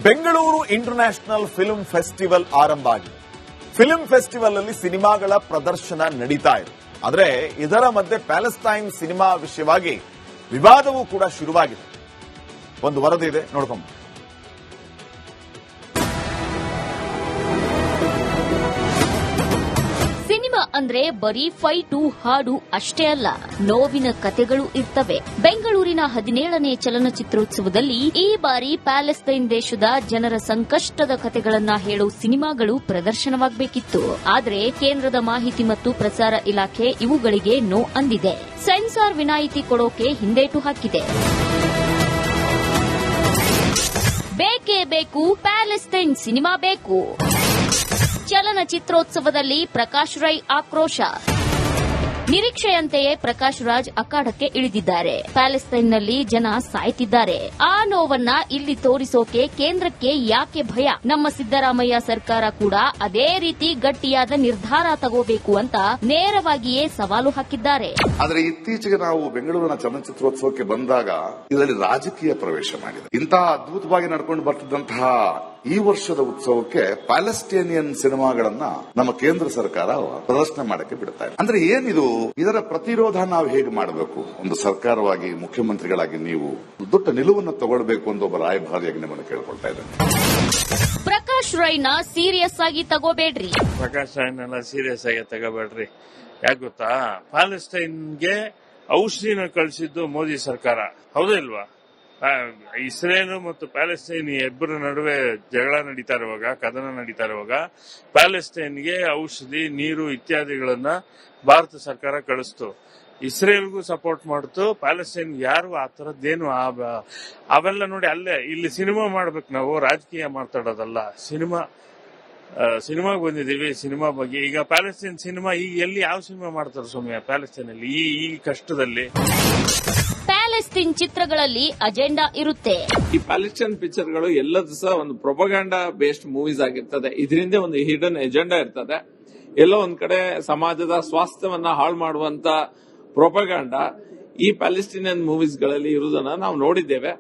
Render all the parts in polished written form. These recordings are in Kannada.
ಬೆಂಗಳೂರು ಇಂಟರ್ನ್ಯಾಷನಲ್ ಫಿಲ್ಮ್ ಫೆಸ್ಟಿವಲ್ ಆರಂಭ ಆಗಿದೆ. ಫಿಲ್ಮ್ ಫೆಸ್ಟಿವಲ್ ಅಲ್ಲಿ ಸಿನಿಮಾಗಳ ಪ್ರದರ್ಶನ ನಡೀತಾ ಇದೆ. ಆದರೆ ಇದರ ಮಧ್ಯೆ ಪ್ಯಾಲೆಸ್ಟೈನ್ ಸಿನಿಮಾ ವಿಷಯವಾಗಿ ವಿವಾದವೂ ಕೂಡ ಶುರುವಾಗಿದೆ. ಒಂದು ವರದಿ ಇದೆ, ನೋಡ್ಕೊಂಡು. ಸಿನಿಮಾ ಅಂದ್ರೆ ಬರೀ ಫೈಟು ಹಾಡು ಅಷ್ಟೇ ಅಲ್ಲ, ನೋವಿನ ಕತೆಗಳು ಇರ್ತವೆ. ಬೆಂಗಳೂರಿನ 17ನೇ ಚಲನಚಿತ್ರೋತ್ಸವದಲ್ಲಿ ಈ ಬಾರಿ ಪ್ಯಾಲೆಸ್ತೈನ್ ದೇಶದ ಜನರ ಸಂಕಷ್ಟದ ಕತೆಗಳನ್ನ ಹೇಳೋ ಸಿನಿಮಾಗಳು ಪ್ರದರ್ಶನವಾಗಬೇಕಿತ್ತು. ಆದರೆ ಕೇಂದ್ರದ ಮಾಹಿತಿ ಮತ್ತು ಪ್ರಸಾರ ಇಲಾಖೆ ಇವುಗಳಿಗೆ ನೋ ಅಂದಿದೆ. ಸೆನ್ಸಾರ್ ವಿನಾಯಿತಿ ಕೊಡೋಕೆ ಹಿಂದೇಟು ಹಾಕಿದೆ. ಬೇಕೇ ಬೇಕು, ಪ್ಯಾಲೆಸ್ತೈನ್ ಸಿನಿಮಾ ಬೇಕು. ಚಲನಚಿತ್ರೋತ್ಸವದಲ್ಲಿ ಪ್ರಕಾಶ್ ರೈ ಆಕ್ರೋಶ. ನಿರೀಕ್ಷೆಯಂತೆಯೇ ಪ್ರಕಾಶ್ ರಾಜ್ ಅಖಾಡಕ್ಕೆ ಇಳಿದಿದ್ದಾರೆ. ಪ್ಯಾಲೆಸ್ತೈನ್ನಲ್ಲಿ ಜನ ಸಾಯ್ತಿದ್ದಾರೆ. ಆ ನೋವನ್ನ ಇಲ್ಲಿ ತೋರಿಸೋಕೆ ಕೇಂದ್ರಕ್ಕೆ ಯಾಕೆ ಭಯ? ನಮ್ಮ ಸಿದ್ದರಾಮಯ್ಯ ಸರ್ಕಾರ ಕೂಡ ಅದೇ ರೀತಿ ಗಟ್ಟಿಯಾದ ನಿರ್ಧಾರ ತಗೋಬೇಕು ಅಂತ ನೇರವಾಗಿಯೇ ಸವಾಲು ಹಾಕಿದ್ದಾರೆ. ಆದರೆ ಇತ್ತೀಚೆಗೆ ನಾವು ಬೆಂಗಳೂರಿನ ಚಲನಚಿತ್ರೋತ್ಸವಕ್ಕೆ ಬಂದಾಗ ಇದರಲ್ಲಿ ರಾಜಕೀಯ ಪ್ರವೇಶ ಮಾಡಿದೆ. ಇಂತಹ ಅದ್ಭುತವಾಗಿ ನಡ್ಕೊಂಡು ಬರ್ತಿದ್ದಂತಹ ಈ ವರ್ಷದ ಉತ್ಸವಕ್ಕೆ ಪ್ಯಾಲೆಸ್ಟೇನಿಯನ್ ಸಿನಿಮಾಗಳನ್ನ ನಮ್ಮ ಕೇಂದ್ರ ಸರ್ಕಾರ ಪ್ರದರ್ಶನ ಮಾಡಕ್ಕೆ ಬಿಡ್ತಾ ಇದೆ. ಅಂದ್ರೆ ಏನಿದು? ಇದರ ಪ್ರತಿರೋಧ ನಾವು ಹೇಗೆ ಮಾಡಬೇಕು? ಒಂದು ಸರ್ಕಾರವಾಗಿ, ಮುಖ್ಯಮಂತ್ರಿಗಳಾಗಿ ನೀವು ದೊಡ್ಡ ನಿಲುವನ್ನು ತಗೊಳ್ಬೇಕು ಅಂತ ಒಬ್ಬ ರಾಯಭಾರಿಯಾಗಿ ನಿಮ್ಮನ್ನು ಕೇಳ್ಕೊಳ್ತಾ ಇದ್ದೇನೆ. ಪ್ರಕಾಶ್ ರೈನ ಸೀರಿಯಸ್ ಆಗಿ ತಗೋಬೇಡ್ರಿ. ಪ್ರಕಾಶ್ ರೈನೆಲ್ಲ ಸೀರಿಯಸ್ ಆಗಿ ತಗೋಬೇಡ್ರಿ. ಯಾಕೆ ಗೊತ್ತಾ? ಪ್ಯಾಲೆಸ್ಟೈನ್ಗೆ ಔಷಧಿನ ಕಳಿಸಿದ್ದು ಮೋದಿ ಸರ್ಕಾರ, ಹೌದಾ ಇಲ್ವಾ? ಇಸ್ರೇಲ್ ಮತ್ತು ಪ್ಯಾಲೆಸ್ತೈನ್ ಇಬ್ಬರ ನಡುವೆ ಜಗಳ ನಡೀತಾ ಇರುವಾಗ, ಕದನ ನಡೀತಾ ಇರುವಾಗ ಪ್ಯಾಲೆಸ್ತೈನ್ಗೆ ಔಷಧಿ, ನೀರು ಇತ್ಯಾದಿಗಳನ್ನ ಭಾರತ ಸರ್ಕಾರ ಕಳಿಸ್ತು. ಇಸ್ರೇಲ್ಗೂ ಸಪೋರ್ಟ್ ಮಾಡ್ತು. ಪ್ಯಾಲೆಸ್ತೈನ್ ಯಾರು ಆ ತರದ್ದೇನು ಅವೆಲ್ಲ ನೋಡಿ ಅಲ್ಲೇ ಇಲ್ಲಿ ಸಿನಿಮಾ ಮಾಡ್ಬೇಕು. ನಾವು ರಾಜಕೀಯ ಮಾತಾಡೋದಲ್ಲ, ಸಿನಿಮಾಗೆ ಬಂದಿದ್ದೀವಿ. ಸಿನಿಮಾ ಬಗ್ಗೆ ಈಗ ಪ್ಯಾಲೆಸ್ತೈನ್ ಸಿನಿಮಾ ಈಗ ಎಲ್ಲಿ ಯಾವ ಸಿನಿಮಾ ಮಾಡ್ತಾರೆ ಸೌಮ್ಯ? ಪ್ಯಾಲೆಸ್ತೈನ್ ಅಲ್ಲಿ ಈ ಕಷ್ಟದಲ್ಲಿ ಪ್ಯಾಲೆಸ್ತೈನ್ ಚಿತ್ರಗಳಲ್ಲಿ ಅಜೆಂಡಾ ಇರುತ್ತೆ. ಈ ಪ್ಯಾಲೆಸ್ಟೈನ್ ಪಿಕ್ಚರ್ಗಳು ಎಲ್ಲದೂ ಸಹ ಒಂದು ಪ್ರೊಪಗಂಡಾ ಬೇಸ್ಡ್ ಮೂವೀಸ್ ಆಗಿರ್ತದೆ. ಇದರಿಂದ ಒಂದು ಹಿಡನ್ ಎಜೆಂಡಾ ಇರ್ತದೆ. ಎಲ್ಲೋ ಒಂದ್ ಕಡೆ ಸಮಾಜದ ಸ್ವಾಸ್ಥ್ಯವನ್ನ ಹಾಳು ಮಾಡುವಂತ ಪ್ರೊಪಗಂಡಾ ಈ ಪ್ಯಾಲೆಸ್ಟೈನಿಯನ್ ಮೂವೀಸ್ ಗಳಲ್ಲಿ ಇರುವುದನ್ನ ನಾವು ನೋಡಿದ್ದೇವೆ.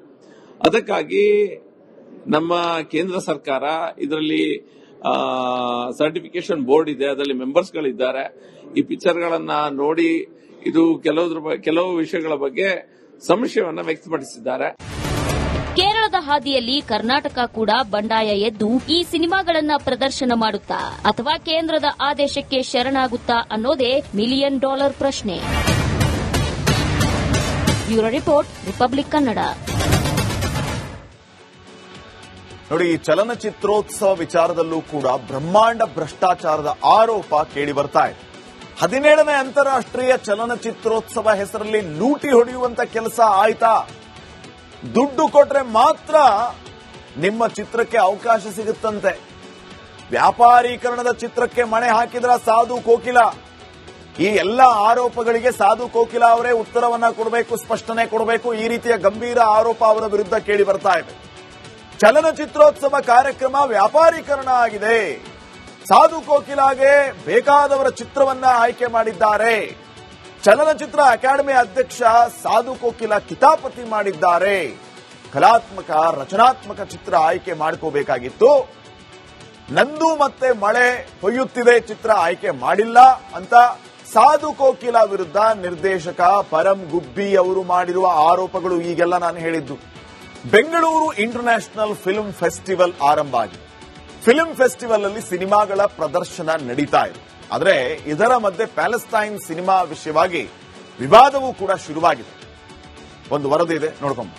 ಅದಕ್ಕಾಗಿ ನಮ್ಮ ಕೇಂದ್ರ ಸರ್ಕಾರ ಇದರಲ್ಲಿ ಸರ್ಟಿಫಿಕೇಶನ್ ಬೋರ್ಡ್ ಇದೆ, ಅದರಲ್ಲಿ ಮೆಂಬರ್ಸ್ ಗಳಿದ್ದಾರೆ. ಈ ಪಿಕ್ಚರ್ ಗಳನ್ನ ನೋಡಿ ಇದು ಕೆಲವು ವಿಷಯಗಳ ಬಗ್ಗೆ ಸಂಶಯವನ್ನ ವ್ಯಕ್ತಪಡಿಸಿದ್ದಾರೆ. ಕೇರಳದ ಹಾದಿಯಲ್ಲಿ ಕರ್ನಾಟಕ ಕೂಡ ಬಂಡಾಯ ಎದ್ದು ಈ ಸಿನಿಮಾಗಳನ್ನ ಪ್ರದರ್ಶನ ಮಾಡುತ್ತಾ ಅಥವಾ ಕೇಂದ್ರದ ಆದೇಶಕ್ಕೆ ಶರಣಾಗುತ್ತಾ ಅನ್ನೋದೇ $1 ಮಿಲಿಯನ್ ಪ್ರಶ್ನೆ. Bureau report, republic Kannada. ನೋಡಿ, ಈ ಚಲನಚಿತ್ರೋತ್ಸವ ವಿಚಾರದಲ್ಲೂ ಕೂಡ ಬ್ರಹ್ಮಾಂಡ ಭ್ರಷ್ಟಾಚಾರದ ಆರೋಪ ಕೇಳಿ ಬರ್ತಾ ಇದೆ. 17ನೇ ಅಂತಾರಾಷ್ಟ್ರೀಯ ಚಲನಚಿತ್ರೋತ್ಸವ ಹೆಸರಲ್ಲಿ ಲೂಟಿ ಹೊಡೆಯುವಂತ ಕೆಲಸ ಆಯ್ತಾ? ದುಡ್ಡು ಕೊಟ್ರೆ ಮಾತ್ರ ನಿಮ್ಮ ಚಿತ್ರಕ್ಕೆ ಅವಕಾಶ ಸಿಗುತ್ತಂತೆ. ವ್ಯಾಪಾರೀಕರಣದ ಚಿತ್ರಕ್ಕೆ ಮಣೆ ಹಾಕಿದ್ರ ಸಾಧು ಕೋಕಿಲ. ಈ ಎಲ್ಲ ಆರೋಪಗಳಿಗೆ ಸಾಧು ಕೋಕಿಲ ಅವರೇ ಉತ್ತರವನ್ನ ಕೊಡಬೇಕು, ಸ್ಪಷ್ಟನೆ ಕೊಡಬೇಕು. ಈ ರೀತಿಯ ಗಂಭೀರ ಆರೋಪ ಅವರ ವಿರುದ್ಧ ಕೇಳಿ ಬರ್ತಾ ಇದೆ. ಚಲನಚಿತ್ರೋತ್ಸವ ಕಾರ್ಯಕ್ರಮ ವ್ಯಾಪಾರೀಕರಣ ಆಗಿದೆ. ಸಾಧು ಕೋಕಿಲಾಗೆ ಬೇಕಾದವರ ಚಿತ್ರವನ್ನ ಆಯ್ಕೆ ಮಾಡಿದ್ದಾರೆ. ಚಲನಚಿತ್ರ ಅಕಾಡೆಮಿ ಅಧ್ಯಕ್ಷ ಸಾಧು ಕೋಕಿಲ ಕಿತಾಪತಿ ಮಾಡಿದ್ದಾರೆ. ಕಲಾತ್ಮಕ, ರಚನಾತ್ಮಕ ಚಿತ್ರ ಆಯ್ಕೆ ಮಾಡ್ಕೋಬೇಕಾಗಿತ್ತು. ನಂದು ಮತ್ತೆ ಮಳೆ ಹೊಯ್ಯುತ್ತಿದೆ ಚಿತ್ರ ಆಯ್ಕೆ ಮಾಡಿಲ್ಲ ಅಂತ ಸಾಧು ಕೋಕಿಲ ವಿರುದ್ಧ ನಿರ್ದೇಶಕ ಪರಂ ಗುಬ್ಬಿ ಅವರು ಮಾಡಿರುವ ಆರೋಪಗಳು ಈಗೆಲ್ಲ ನಾನು ಹೇಳಿದ್ದು. ಬೆಂಗಳೂರು ಇಂಟರ್ನ್ಯಾಷನಲ್ ಫಿಲ್ಮ್ ಫೆಸ್ಟಿವಲ್ ಆರಂಭ ಆಗಿದೆ. ಫಿಲ್ಮ್ ಫೆಸ್ಟಿವಲ್ ಅಲ್ಲಿ ಸಿನಿಮಾಗಳ ಪ್ರದರ್ಶನ ನಡೀತಾ ಇದೆ. ಆದರೆ ಇದರ ಮಧ್ಯೆ ಪ್ಯಾಲೆಸ್ಟೈನ್ ಸಿನಿಮಾ ವಿಷಯವಾಗಿ ವಿವಾದವೂ ಕೂಡ ಶುರುವಾಗಿದೆ. ಒಂದು ವರದಿ ಇದೆ, ನೋಡ್ಕೊಂಡು.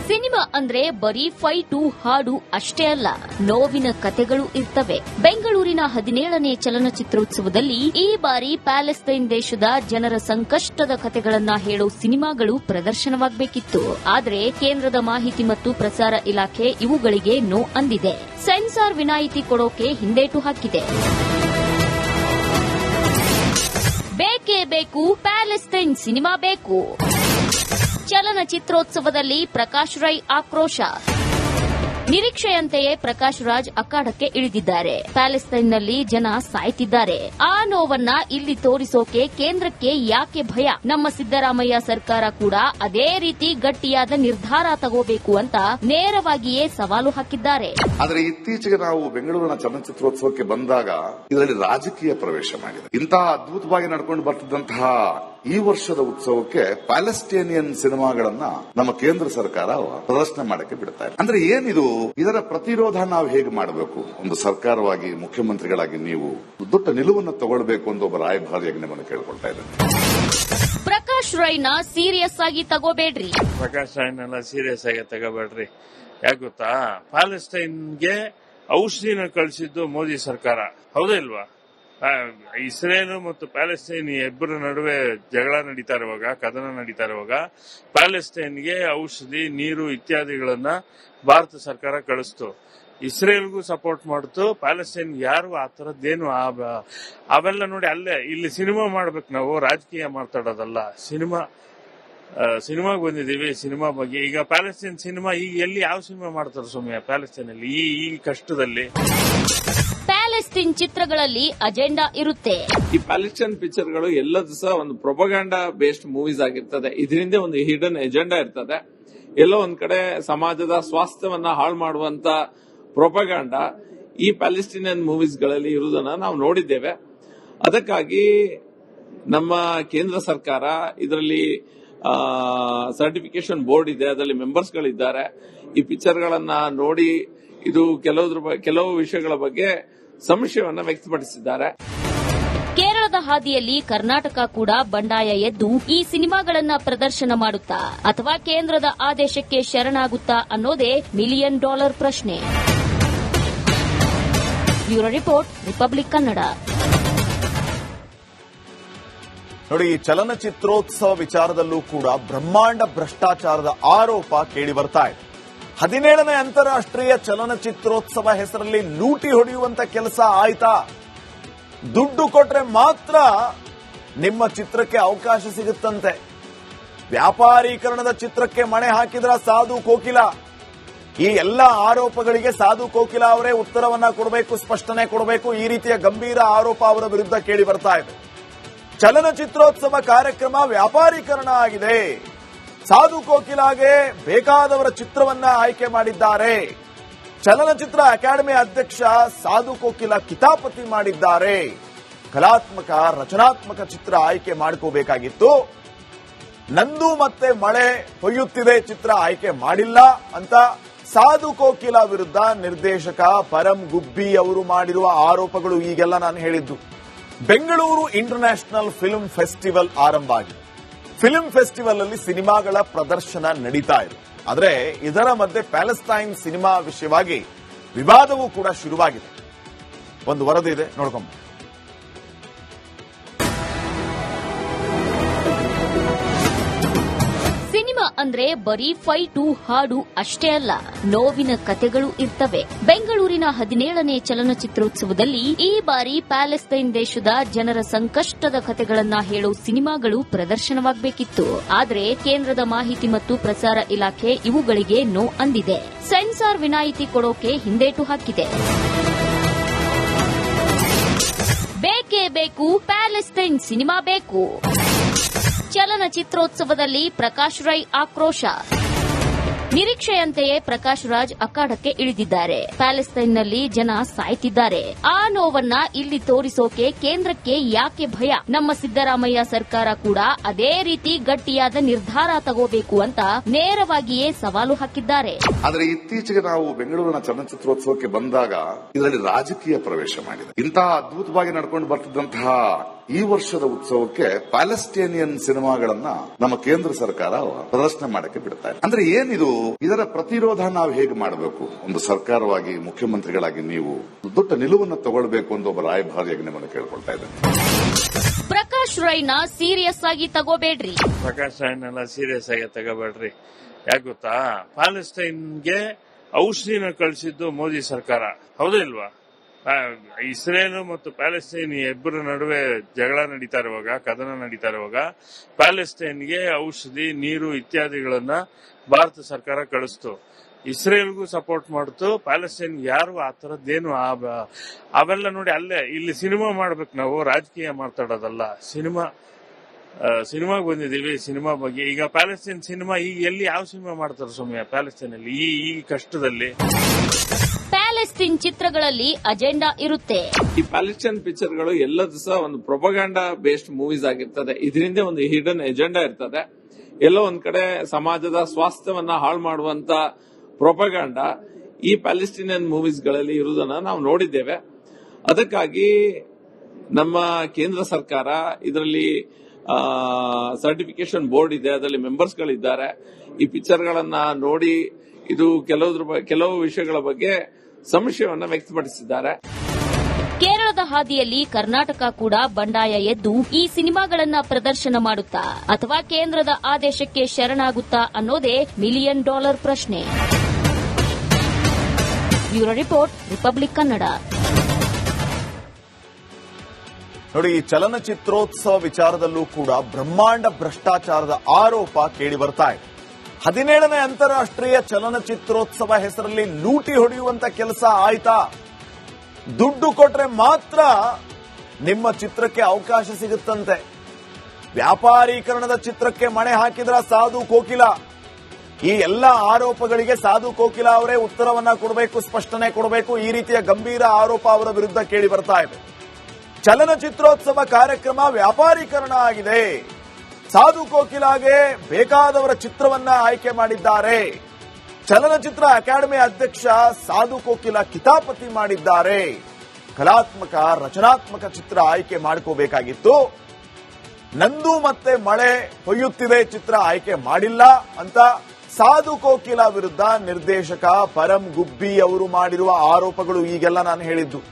ಸಿನಿಮಾ ಅಂದ್ರೆ ಬರೀ ಫೈಟು ಹಾಡು ಅಷ್ಟೇ ಅಲ್ಲ, ನೋವಿನ ಕತೆಗಳು ಇರ್ತವೆ. ಬೆಂಗಳೂರಿನ 17ನೇ ಚಲನಚಿತ್ರೋತ್ಸವದಲ್ಲಿ ಈ ಬಾರಿ ಪ್ಯಾಲೆಸ್ತೈನ್ ದೇಶದ ಜನರ ಸಂಕಷ್ಟದ ಕತೆಗಳನ್ನ ಹೇಳೋ ಸಿನಿಮಾಗಳು ಪ್ರದರ್ಶನವಾಗಬೇಕಿತ್ತು. ಆದರೆ ಕೇಂದ್ರದ ಮಾಹಿತಿ ಮತ್ತು ಪ್ರಸಾರ ಇಲಾಖೆ ಇವುಗಳಿಗೆ ನೋ ಅಂದಿದೆ. ಸೆನ್ಸಾರ್ ವಿನಾಯಿತಿ ಕೊಡೋಕೆ ಹಿಂದೇಟು ಹಾಕಿದೆ. ಬೇಕೇ ಬೇಕು, ಪ್ಯಾಲೆಸ್ತೈನ್ ಸಿನಿಮಾ ಬೇಕು. ಚಲನಚಿತ್ರೋತ್ಸವದಲ್ಲಿ ಪ್ರಕಾಶ್ ರೈ ಆಕ್ರೋಶ. ನಿರೀಕ್ಷೆಯಂತೆಯೇ ಪ್ರಕಾಶ್ ರಾಜ್ ಅಖಾಡಕ್ಕೆ ಇಳಿದಿದ್ದಾರೆ. ಪ್ಯಾಲೆಸ್ತೈನ್ನಲ್ಲಿ ಜನ ಸಾಯ್ತಿದ್ದಾರೆ. ಆ ನೋವನ್ನ ಇಲ್ಲಿ ತೋರಿಸೋಕೆ ಕೇಂದ್ರಕ್ಕೆ ಯಾಕೆ ಭಯ? ನಮ್ಮ ಸಿದ್ದರಾಮಯ್ಯ ಸರ್ಕಾರ ಕೂಡ ಅದೇ ರೀತಿ ಗಟ್ಟಿಯಾದ ನಿರ್ಧಾರ ತಗೋಬೇಕು ಅಂತ ನೇರವಾಗಿಯೇ ಸವಾಲು ಹಾಕಿದ್ದಾರೆ. ಆದರೆ ಇತ್ತೀಚೆಗೆ ನಾವು ಬೆಂಗಳೂರಿನ ಚಲನಚಿತ್ರೋತ್ಸವಕ್ಕೆ ಬಂದಾಗ ಇದರಲ್ಲಿ ರಾಜಕೀಯ ಪ್ರವೇಶ ಮಾಡಿದೆ. ಇಂತಹ ಅದ್ಭುತವಾಗಿ ನಡ್ಕೊಂಡು ಬರ್ತಿದ್ದಂತಹ ಈ ವರ್ಷದ ಉತ್ಸವಕ್ಕೆ ಪ್ಯಾಲೆಸ್ಟೇನಿಯನ್ ಸಿನಿಮಾಗಳನ್ನ ನಮ್ಮ ಕೇಂದ್ರ ಸರ್ಕಾರ ಪ್ರದರ್ಶನ ಮಾಡಕ್ಕೆ ಬಿಡ್ತಾ ಇದೆ. ಅಂದ್ರೆ ಏನಿದು? ಇದರ ಪ್ರತಿರೋಧ ನಾವು ಹೇಗೆ ಮಾಡಬೇಕು? ಒಂದು ಸರ್ಕಾರವಾಗಿ, ಮುಖ್ಯಮಂತ್ರಿಗಳಾಗಿ ನೀವು ದೊಡ್ಡ ನಿಲುವನ್ನು ತಗೊಳ್ಬೇಕು ಅಂತ ಒಬ್ಬ ರಾಯಭಾರಿಯಾಗಿ ನಿಮ್ಮನ್ನು ಕೇಳ್ಕೊಳ್ತಾ ಇದ್ದೇನೆ. ಪ್ರಕಾಶ್ ರೈನ ಸೀರಿಯಸ್ ಆಗಿ ತಗೋಬೇಡ್ರಿ. ಪ್ರಕಾಶ್ ರೈನೆಲ್ಲ ಸೀರಿಯಸ್ ಆಗಿ ತಗೋಬೇಡ್ರಿ. ಯಾಕೆ ಗೊತ್ತಾ? ಪ್ಯಾಲೆಸ್ಟೈನ್ಗೆ ಔಷಧಿನ ಕಳಿಸಿದ್ದು ಮೋದಿ ಸರ್ಕಾರ, ಹೌದಾ ಇಲ್ವಾ? ಇಸ್ರೇಲ್ ಮತ್ತು ಪ್ಯಾಲೆಸ್ತೈನ್ ಇಬ್ಬರ ನಡುವೆ ಜಗಳ ನಡೀತಾ ಇರುವಾಗ, ಕದನ ನಡೀತಾ ಇರುವಾಗ ಪ್ಯಾಲೆಸ್ತೈನ್ಗೆ ಔಷಧಿ, ನೀರು ಇತ್ಯಾದಿಗಳನ್ನ ಭಾರತ ಸರ್ಕಾರ ಕಳಿಸ್ತು. ಇಸ್ರೇಲ್ಗೂ ಸಪೋರ್ಟ್ ಮಾಡ್ತು, ಪ್ಯಾಲೆಸ್ತೈನ್ ಯಾರು ಆ ತರದ್ದೇನು ಅವೆಲ್ಲ ನೋಡಿ. ಅಲ್ಲೇ ಇಲ್ಲಿ ಸಿನಿಮಾ ಮಾಡ್ಬೇಕು, ನಾವು ರಾಜಕೀಯ ಮಾತಾಡೋದಲ್ಲ. ಸಿನಿಮಾಗೆ ಬಂದಿದ್ದೀವಿ. ಸಿನಿಮಾ ಬಗ್ಗೆ ಈಗ ಪ್ಯಾಲೆಸ್ತೈನ್ ಸಿನಿಮಾ ಈಗ ಎಲ್ಲಿ ಯಾವ ಸಿನಿಮಾ ಮಾಡ್ತಾರೆ ಸೌಮ್ಯ? ಪ್ಯಾಲೆಸ್ತೈನ್ ಅಲ್ಲಿ ಈ ಕಷ್ಟದಲ್ಲಿ ಪ್ಯಾಲೆಸ್ಟೈನ್ ಚಿತ್ರಗಳಲ್ಲಿ ಅಜೆಂಡಾ ಇರುತ್ತೆ. ಈ ಪ್ಯಾಲೆಸ್ಟೈನ್ ಪಿಕ್ಚರ್ಗಳು ಎಲ್ಲದೂ ಸಹ ಒಂದು ಪ್ರೊಪಗಾಂಡಾ ಬೇಸ್ಡ್ ಮೂವೀಸ್ ಆಗಿರ್ತದೆ. ಇದರಿಂದ ಒಂದು ಹಿಡನ್ ಎಜೆಂಡಾ ಇರ್ತದೆ. ಎಲ್ಲೋ ಒಂದ್ ಕಡೆ ಸಮಾಜದ ಸ್ವಾಸ್ಥ್ಯವನ್ನ ಹಾಳು ಮಾಡುವಂತ ಪ್ರೊಪಗಾಂಡಾ ಈ ಪ್ಯಾಲೆಸ್ಟೈನಿಯನ್ ಮೂವೀಸ್ ಗಳಲ್ಲಿ ಇರುವುದನ್ನ ನಾವು ನೋಡಿದ್ದೇವೆ. ಅದಕ್ಕಾಗಿ ನಮ್ಮ ಕೇಂದ್ರ ಸರ್ಕಾರ ಇದರಲ್ಲಿ ಸರ್ಟಿಫಿಕೇಶನ್ ಬೋರ್ಡ್ ಇದೆ, ಅದರಲ್ಲಿ ಮೆಂಬರ್ಸ್ ಗಳಿದ್ದಾರೆ. ಈ ಪಿಕ್ಚರ್ ಗಳನ್ನ ನೋಡಿ ಇದು ಕೆಲವು ವಿಷಯಗಳ ಬಗ್ಗೆ ಸಂಶಯವನ್ನ ವ್ಯಕ್ತಪಡಿಸಿದ್ದಾರೆ. ಕೇರಳದ ಹಾದಿಯಲ್ಲಿ ಕರ್ನಾಟಕ ಕೂಡ ಬಂಡಾಯ ಎದ್ದು ಈ ಸಿನಿಮಾಗಳನ್ನ ಪ್ರದರ್ಶನ ಮಾಡುತ್ತಾ ಅಥವಾ ಕೇಂದ್ರದ ಆದೇಶಕ್ಕೆ ಶರಣಾಗುತ್ತಾ ಅನ್ನೋದೇ $1 ಮಿಲಿಯನ್ ಪ್ರಶ್ನೆ. Bureau report, republic Kannada. ನೋಡಿ, ಚಲನಚಿತ್ರೋತ್ಸವ ವಿಚಾರದಲ್ಲೂ ಕೂಡ ಬ್ರಹ್ಮಾಂಡ ಭ್ರಷ್ಟಾಚಾರದ ಆರೋಪ ಕೇಳಿ ಬರ್ತಾ ಇದೆ. 17ನೇ ಅಂತಾರಾಷ್ಟ್ರೀಯ ಚಲನಚಿತ್ರೋತ್ಸವ ಹೆಸರಲ್ಲಿ ಲೂಟಿ ಹೊಡೆಯುವಂತ ಕೆಲಸ ಆಯ್ತಾ? ದುಡ್ಡು ಕೊಟ್ರೆ ಮಾತ್ರ ನಿಮ್ಮ ಚಿತ್ರಕ್ಕೆ ಅವಕಾಶ ಸಿಗುತ್ತಂತೆ. ವ್ಯಾಪಾರೀಕರಣದ ಚಿತ್ರಕ್ಕೆ ಮಣೆ ಹಾಕಿದ್ರ ಸಾಧು ಕೋಕಿಲ. ಈ ಎಲ್ಲ ಆರೋಪಗಳಿಗೆ ಸಾಧು ಕೋಕಿಲ ಅವರೇ ಉತ್ತರವನ್ನ ಕೊಡಬೇಕು, ಸ್ಪಷ್ಟನೆ ಕೊಡಬೇಕು. ಈ ರೀತಿಯ ಗಂಭೀರ ಆರೋಪ ಅವರ ವಿರುದ್ಧ ಕೇಳಿ ಬರ್ತಾ ಇದೆ. ಚಲನಚಿತ್ರೋತ್ಸವ ಕಾರ್ಯಕ್ರಮ ವ್ಯಾಪಾರೀಕರಣ ಆಗಿದೆ. ಸಾಧು ಕೋಕಿಲಾಗೆ ಬೇಕಾದವರ ಚಿತ್ರವನ್ನ ಆಯ್ಕೆ ಮಾಡಿದ್ದಾರೆ. ಚಲನಚಿತ್ರ ಅಕಾಡೆಮಿ ಅಧ್ಯಕ್ಷ ಸಾಧು ಕೋಕಿಲ ಕಿತಾಪತಿ ಮಾಡಿದ್ದಾರೆ. ಕಲಾತ್ಮಕ, ರಚನಾತ್ಮಕ ಚಿತ್ರ ಆಯ್ಕೆ ಮಾಡ್ಕೋಬೇಕಾಗಿತ್ತು. ನಂದು ಮತ್ತೆ ಮಳೆ ಹೊಯ್ಯುತ್ತಿದೆ ಚಿತ್ರ ಆಯ್ಕೆ ಮಾಡಿಲ್ಲ ಅಂತ ಸಾಧು ಕೋಕಿಲ ವಿರುದ್ಧ ನಿರ್ದೇಶಕ ಪರಂ ಗುಬ್ಬಿ ಅವರು ಮಾಡಿರುವ ಆರೋಪಗಳು ಈಗೆಲ್ಲ ನಾನು ಹೇಳಿದ್ದು. ಬೆಂಗಳೂರು ಇಂಟರ್ನ್ಯಾಷನಲ್ ಫಿಲ್ಮ್ ಫೆಸ್ಟಿವಲ್ ಆರಂಭ ಆಗಿದೆ. ಫಿಲ್ಮ್ ಫೆಸ್ಟಿವಲ್ ಅಲ್ಲಿ ಸಿನಿಮಾಗಳ ಪ್ರದರ್ಶನ ನಡೀತಾ ಇದೆ. ಆದರೆ ಇದರ ಮಧ್ಯೆ ಪ್ಯಾಲೆಸ್ತೈನ್ ಸಿನಿಮಾ ವಿಷಯವಾಗಿ ವಿವಾದವೂ ಕೂಡ ಶುರುವಾಗಿದೆ. ಒಂದು ವರದಿ ಇದೆ, ನೋಡ್ಕೊಂಬ. ಸಿನಿಮಾ ಅಂದ್ರೆ ಬರೀ ಫೈಟು, ಹಾಡು ಅಷ್ಟೇ ಅಲ್ಲ, ನೋವಿನ ಕತೆಗಳು ಇರ್ತವೆ. ಬೆಂಗಳೂರಿನ 17ನೇ ಚಲನಚಿತ್ರೋತ್ಸವದಲ್ಲಿ ಈ ಬಾರಿ ಪ್ಯಾಲೆಸ್ತೈನ್ ದೇಶದ ಜನರ ಸಂಕಷ್ಟದ ಕತೆಗಳನ್ನ ಹೇಳೋ ಸಿನಿಮಾಗಳು ಪ್ರದರ್ಶನವಾಗಬೇಕಿತ್ತು. ಆದ್ರೆ ಕೇಂದ್ರದ ಮಾಹಿತಿ ಮತ್ತು ಪ್ರಸಾರ ಇಲಾಖೆ ಇವುಗಳಿಗೆ ನೋ ಅಂದಿದೆ. ಸೆನ್ಸಾರ್ ವಿನಾಯಿತಿ ಕೊಡೋಕೆ ಹಿಂದೇಟು ಹಾಕಿದೆ. ಬೇಕೇ ಬೇಕು, ಪ್ಯಾಲೆಸ್ತೈನ್ ಸಿನಿಮಾ ಬೇಕು. ಚಲನಚಿತ್ರೋತ್ಸವದಲ್ಲಿ ಪ್ರಕಾಶ್ ರೈ ಆಕ್ರೋಶ. ನಿರೀಕ್ಷೆಯಂತೆಯೇ ಪ್ರಕಾಶ್ ರಾಜ್ ಅಖಾಡಕ್ಕೆ ಇಳಿದಿದ್ದಾರೆ. ಪ್ಯಾಲೆಸ್ತೈನ್ನಲ್ಲಿ ಜನ ಸಾಯ್ತಿದ್ದಾರೆ. ಆ ನೋವನ್ನ ಇಲ್ಲಿ ತೋರಿಸೋಕೆ ಕೇಂದ್ರಕ್ಕೆ ಯಾಕೆ ಭಯ? ನಮ್ಮ ಸಿದ್ದರಾಮಯ್ಯ ಸರ್ಕಾರ ಕೂಡ ಅದೇ ರೀತಿ ಗಟ್ಟಿಯಾದ ನಿರ್ಧಾರ ತಗೋಬೇಕು ಅಂತ ನೇರವಾಗಿಯೇ ಸವಾಲು ಹಾಕಿದ್ದಾರೆ. ಆದರೆ ಇತ್ತೀಚೆಗೆ ನಾವು ಬೆಂಗಳೂರಿನ ಚಲನಚಿತ್ರೋತ್ಸವಕ್ಕೆ ಬಂದಾಗ ಇದರಲ್ಲಿ ರಾಜಕೀಯ ಪ್ರವೇಶ ಮಾಡಿದೆ. ಇಂತಹ ಅದ್ಭುತವಾಗಿ ನಡ್ಕೊಂಡು ಬರ್ತಿದ್ದಂತಹ ಈ ವರ್ಷದ ಉತ್ಸವಕ್ಕೆ ಪ್ಯಾಲೆಸ್ಟೇನಿಯನ್ ಸಿನಿಮಾಗಳನ್ನ ನಮ್ಮ ಕೇಂದ್ರ ಸರ್ಕಾರ ಪ್ರದರ್ಶನ ಮಾಡಕ್ಕೆ ಬಿಡ್ತಾ ಇದೆ. ಅಂದ್ರೆ ಏನಿದು? ಇದರ ಪ್ರತಿರೋಧ ನಾವು ಹೇಗೆ ಮಾಡಬೇಕು? ಒಂದು ಸರ್ಕಾರವಾಗಿ, ಮುಖ್ಯಮಂತ್ರಿಗಳಾಗಿ ನೀವು ದೊಡ್ಡ ನಿಲುವನ್ನು ತಗೊಳ್ಬೇಕು ಅಂತ ಒಬ್ಬ ರಾಯಭಾರಿಯಾಗಿ ನಿಮ್ಮನ್ನು ಕೇಳ್ಕೊಳ್ತಾ ಇದ್ದೇನೆ. ಪ್ರಕಾಶ್ ರೈನ ಸೀರಿಯಸ್ ಆಗಿ ತಗೋಬೇಡ್ರಿ. ಪ್ರಕಾಶ್ ರೈನೆಲ್ಲ ಸೀರಿಯಸ್ ಆಗಿ ತಗೋಬೇಡ್ರಿ. ಯಾಕೆ ಗೊತ್ತಾ? ಪ್ಯಾಲೆಸ್ತೈನ್ಗೆ ಔಷಧಿನ ಕಳಿಸಿದ್ದು ಮೋದಿ ಸರ್ಕಾರ, ಹೌದಾ ಇಲ್ವಾ? ಇಸ್ರೇಲ್ ಮತ್ತು ಪ್ಯಾಲೆಸ್ತೈನ್ ಇಬ್ಬರ ನಡುವೆ ಜಗಳ ನಡೀತಾ ಇರುವಾಗ, ಕದನ ನಡೀತಾ ಇರುವಾಗ ಪ್ಯಾಲೆಸ್ತೈನ್ಗೆ ಔಷಧಿ, ನೀರು ಇತ್ಯಾದಿಗಳನ್ನ ಭಾರತ ಸರ್ಕಾರ ಕಳಿಸ್ತು. ಇಸ್ರೇಲ್ಗೂ ಸಪೋರ್ಟ್ ಮಾಡ್ತು, ಪ್ಯಾಲೆಸ್ಟೈನ್ ಯಾರು ಆ ತರದ್ದೇನು ಅವೆಲ್ಲ ನೋಡಿ ಅಲ್ಲೇ ಇಲ್ಲಿ ಸಿನಿಮಾ ಮಾಡ್ಬೇಕು, ನಾವು ರಾಜಕೀಯ ಮಾತಾಡೋದಲ್ಲ. ಸಿನಿಮಾಗೆ ಬಂದಿದ್ದೀವಿ, ಸಿನಿಮಾ ಬಗ್ಗೆ. ಈಗ ಪ್ಯಾಲೆಸ್ಟೈನ್ ಸಿನಿಮಾ ಈಗ ಎಲ್ಲಿ ಯಾವ ಸಿನಿಮಾ ಮಾಡ್ತಾರೆ ಸೌಮ್ಯ ಪ್ಯಾಲೆಸ್ಟೈನ್ ಅಲ್ಲಿ ಈ ಕಷ್ಟದಲ್ಲಿ? ಪ್ಯಾಲೆಸ್ಟೈನ್ ಚಿತ್ರಗಳಲ್ಲಿ ಅಜೆಂಡಾ ಇರುತ್ತೆ. ಈ ಪ್ಯಾಲೆಸ್ಟೈನ್ ಪಿಕ್ಚರ್ಗಳು ಎಲ್ಲ ದಿವಸ ಒಂದು ಪ್ರೊಪಗಾಂಡಾ ಬೇಸ್ಡ್ ಮೂವೀಸ್ ಆಗಿರ್ತದೆ. ಇದರಿಂದ ಒಂದು ಹಿಡನ್ ಎಜೆಂಡಾ ಇರ್ತದೆ. ಎಲ್ಲೋ ಒಂದ್ ಕಡೆ ಸಮಾಜದ ಸ್ವಾಸ್ಥ್ಯವನ್ನ ಹಾಳು ಮಾಡುವಂತ ಪ್ರೊಪಗಾಂಡಾ ಈ ಪ್ಯಾಲೆಸ್ಟೈನಿಯನ್ ಮೂವೀಸ್ ಗಳಲ್ಲಿ ಇರುವುದನ್ನ ನಾವು ನೋಡಿದ್ದೇವೆ. ಅದಕ್ಕಾಗಿ ನಮ್ಮ ಕೇಂದ್ರ ಸರ್ಕಾರ ಇದರಲ್ಲಿ ಸರ್ಟಿಫಿಕೇಶನ್ ಬೋರ್ಡ್ ಇದೆ, ಅದರಲ್ಲಿ ಮೆಂಬರ್ಸ್ ಗಳಿದ್ದಾರೆ. ಈ ಪಿಕ್ಚರ್ ಗಳನ್ನ ನೋಡಿ ಇದು ಕೆಲವು ವಿಷಯಗಳ ಬಗ್ಗೆ ಸಂಶಯವನ್ನ ವ್ಯಕ್ತಪಡಿಸಿದ್ದಾರೆ. ಕೇರಳದ ಹಾದಿಯಲ್ಲಿ ಕರ್ನಾಟಕ ಕೂಡ ಬಂಡಾಯ ಎದ್ದು ಈ ಸಿನಿಮಾಗಳನ್ನ ಪ್ರದರ್ಶನ ಮಾಡುತ್ತಾ ಅಥವಾ ಕೇಂದ್ರದ ಆದೇಶಕ್ಕೆ ಶರಣಾಗುತ್ತಾ ಅನ್ನೋದೇ $1 ಮಿಲಿಯನ್ ಪ್ರಶ್ನೆ. Bureau report, republic Kannada. ನೋಡಿ, ಈ ಚಲನಚಿತ್ರೋತ್ಸವ ವಿಚಾರದಲ್ಲೂ ಕೂಡ ಬ್ರಹ್ಮಾಂಡ ಭ್ರಷ್ಟಾಚಾರದ ಆರೋಪ ಕೇಳಿ ಬರ್ತಾ ಇದೆ. 17ನೇ ಅಂತಾರಾಷ್ಟ್ರೀಯ ಚಲನಚಿತ್ರೋತ್ಸವ ಹೆಸರಲ್ಲಿ ಲೂಟಿ ಹೊಡೆಯುವಂತ ಕೆಲಸ ಆಯ್ತಾ? ದುಡ್ಡು ಕೊಟ್ರೆ ಮಾತ್ರ ನಿಮ್ಮ ಚಿತ್ರಕ್ಕೆ ಅವಕಾಶ ಸಿಗುತ್ತಂತೆ. ವ್ಯಾಪಾರೀಕರಣದ ಚಿತ್ರಕ್ಕೆ ಮಣೆ ಹಾಕಿದ್ರ ಸಾಧು ಕೋಕಿಲ. ಈ ಎಲ್ಲ ಆರೋಪಗಳಿಗೆ ಸಾಧು ಕೋಕಿಲ ಅವರೇ ಉತ್ತರವನ್ನ ಕೊಡಬೇಕು, ಸ್ಪಷ್ಟನೆ ಕೊಡಬೇಕು. ಈ ರೀತಿಯ ಗಂಭೀರ ಆರೋಪ ಅವರ ವಿರುದ್ಧ ಕೇಳಿ ಬರ್ತಾ ಇದೆ. ಚಲನಚಿತ್ರೋತ್ಸವ ಕಾರ್ಯಕ್ರಮ ವ್ಯಾಪಾರೀಕರಣ ಆಗಿದೆ. ಸಾಧು ಕೋಕಿಲಾಗೆ ಬೇಕಾದವರ ಚಿತ್ರವನ್ನ ಆಯ್ಕೆ ಮಾಡಿದ್ದಾರೆ. ಚಲನಚಿತ್ರ ಅಕಾಡೆಮಿ ಅಧ್ಯಕ್ಷ ಸಾಧು ಕೋಕಿಲ ಕಿತಾಪತಿ ಮಾಡಿದ್ದಾರೆ. ಕಲಾತ್ಮಕ ರಚನಾತ್ಮಕ ಚಿತ್ರ ಆಯ್ಕೆ ಮಾಡ್ಕೋಬೇಕಾಗಿತ್ತು. ನಂದು ಮತ್ತೆ ಮಳೆ ಹೊಯ್ಯುತ್ತಿದೆ ಚಿತ್ರ ಆಯ್ಕೆ ಮಾಡಿಲ್ಲ ಅಂತ ಸಾಧು ಕೋಕಿಲ ವಿರುದ್ಧ ನಿರ್ದೇಶಕ ಪರಂ ಗುಬ್ಬಿ ಅವರು ಮಾಡಿರುವ ಆರೋಪಗಳು ಈಗೆಲ್ಲ ನಾನು ಹೇಳಿದ್ದು.